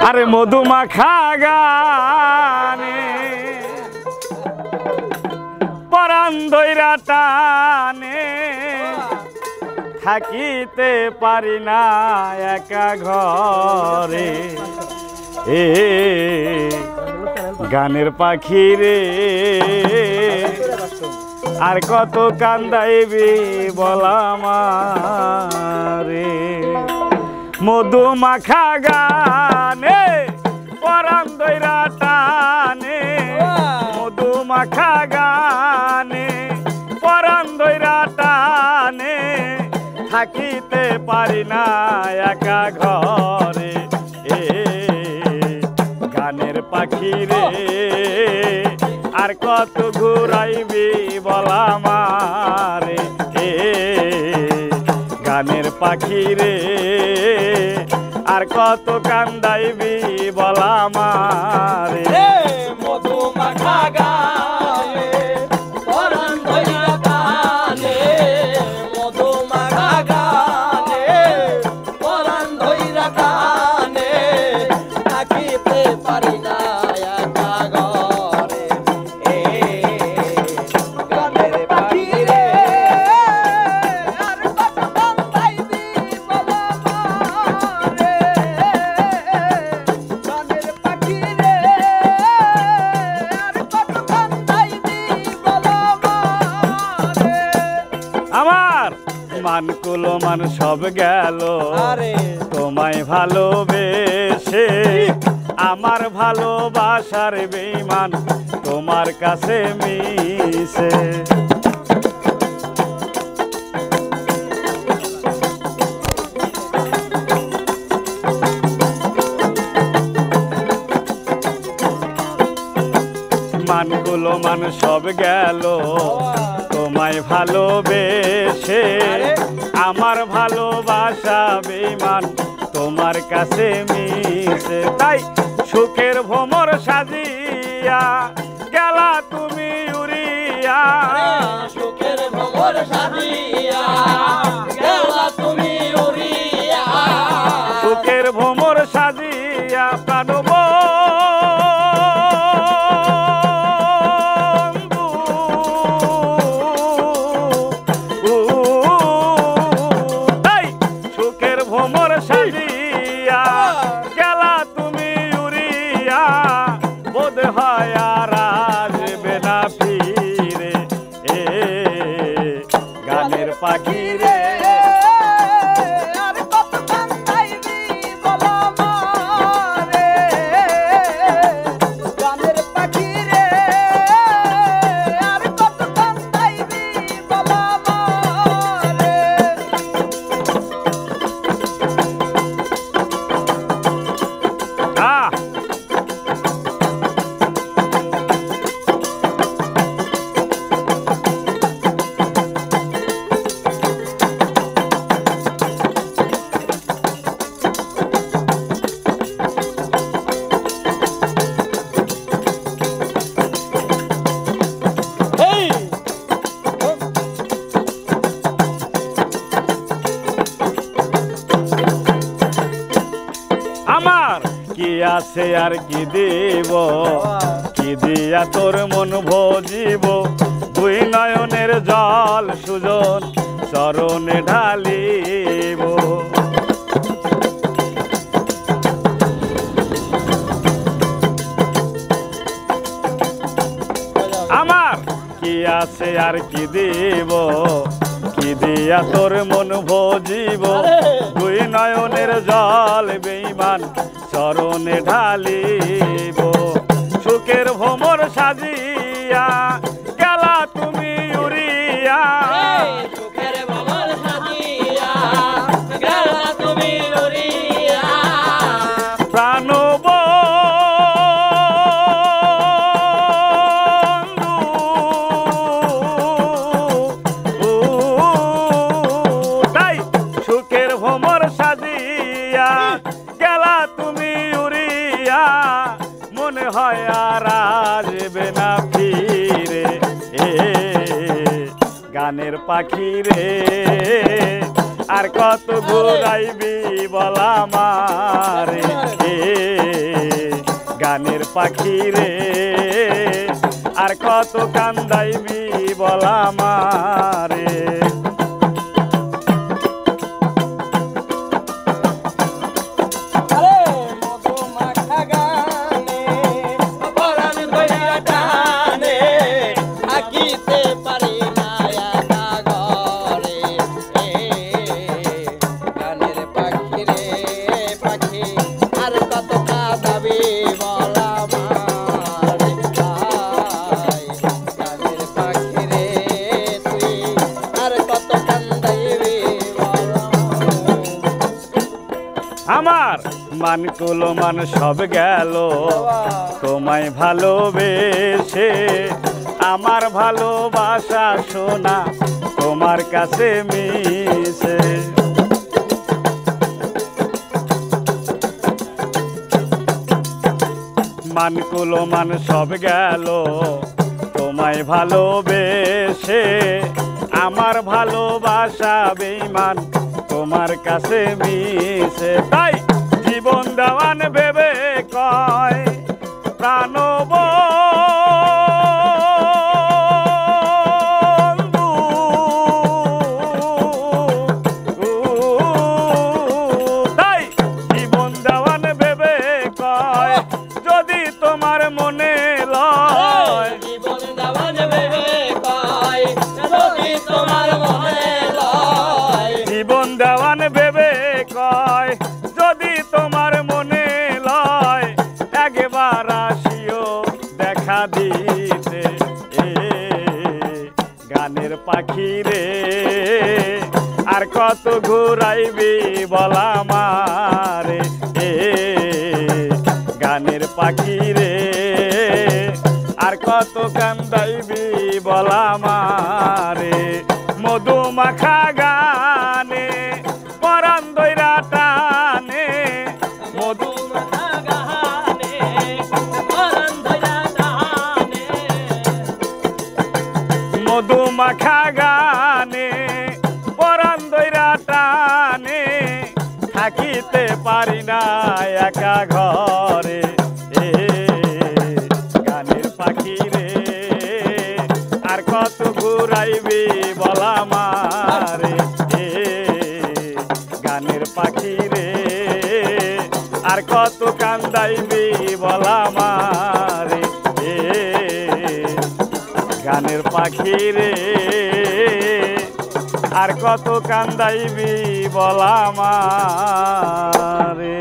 আরে মধুমাখা গানে পরাণ ধইরা টানে থাকিতে পারি না একা ঘরে এ গানের পাখি রে আর কত কান্দাইবি বলামারে মধুমাখা গানে পরাণ ধইরা টানে মধুমাখা গানে পরাণ ধইরা টানে থাকিতে পারি না একা ঘরে এ গানের পাখি রে আর কত ঘুরাইবি বলামারে এ গানের পাখি রে আর কত কান্দাইবি বলামারে মধুমাখা গানে পরাণ ধইরা টানে মধুমাখা গানে পরাণ ধইরা টানে থাকিতে পারি না একা ঘরে এ গানের পাখি রে আর কত কান্দাইবি বলামারে গানের পাখি রে আর কত কান্দাইবি বলামারে আমার মানকুলো মান সব গেল আরে তোমায় ভালোবেসে আমার ভালোবাসার বেঈমান তোমার কাছে মিশে মানগুলো মান সব গেল তোমায় ভালোবেসে আমার ভালোবাসা বেঈমান তোমার কাছে মিশে তাই সুখের ভ্রমর সাজিয়া গেলা তুমি উড়িয়া সুখের ভ্রমর সাজিয়া গেলা তুমি উড়িয়া সুখের ভ্রমর সাজিয়া প্রাণব ভ্রমর সাজিয়া গেলা তুমি উড়িয়া বোধ হয় আর আসবে না ফিরে এ গানের পাখি রে আর কত কান্দাইবি বলামারে গানের পাখি রে আর কত কান্দাইবি বলামারে আমার কি আছে আর কি দেব কি দিয়া তোর মন ভজিব দুই নয়নের জল সুজন চরণে ঢালিব আমার কি আছে আর কি দেব কি দিয়া তোর মন ভজিব দুই নয়নের জল বেঈমান চরণে ঢালিব সুখের ভ্রমর সাজিয়া গেলা তুমি উড়িয়া সুখের ভ্রমর সাজিয়া গেলা তুমি উড়িয়া প্রাণব তাই সুখের ভ্রমর সাজিয়া গেলা তুমি উড়িয়া মনে হয় আর আসবে না ফিরে এ গানের পাখি রে আর কত ঘুরাইবি বলামারে পাখি রে আর কত কান্দাইবি বলা মারে। আরে মধুমাখা গানে পরাণ ধইরা টানে থাকিতে পারি না একা ঘরে। গানের পাখি রে পাখি আর কত কাঁদাবি বলা মারে ভাই। গানের পাখি রে তুই আর কত কান্দাইবি বলা মারে। আমার মান কুলো মান সব গেল তোমায় ভালোবেসে, আমার ভালোবাসা শোনা তোমার কাছে মিশে। মান কুলো মান সব গেল তোমায় ভালোবেসে, আমার ভালোবাসা বেঈমান তোমার কাছে মিশে। তাই জীবন দেওয়ান ভেবে কয় প্রাণবন্ধু, তাই জীবন দেওয়ান ভেবে কয় যদি তোমার মনে লয়। জীবন দেওয়ান ভেবে কয় যদি তোমার মনে লয়। জীবন দেওয়ান ভেবে কয় যদি তোমার মনে লয়, একবার আসিও দেখা দিতে গানের পাখি রে আর কত ঘুরাইবি বলা মারে। গানের পাখি রে আর কত কান্দাইবি বলা মারে। মধুমাখা গানে পরাণ ধইরা টানে, মধুমাখা গানে পরাণ ধইরা টানে। মধুমাখা গানে পরাণ ধইরা টানে থাকিতে পারি না একা ঘরে। গানের পাখি রে আর কত ঘুরাইবি বলা মারে। গানের পাখি রে আর কত কান্দাইবি বলা মারে। গানের পাখি রে আর কত কান্দাইবি বলা মারে।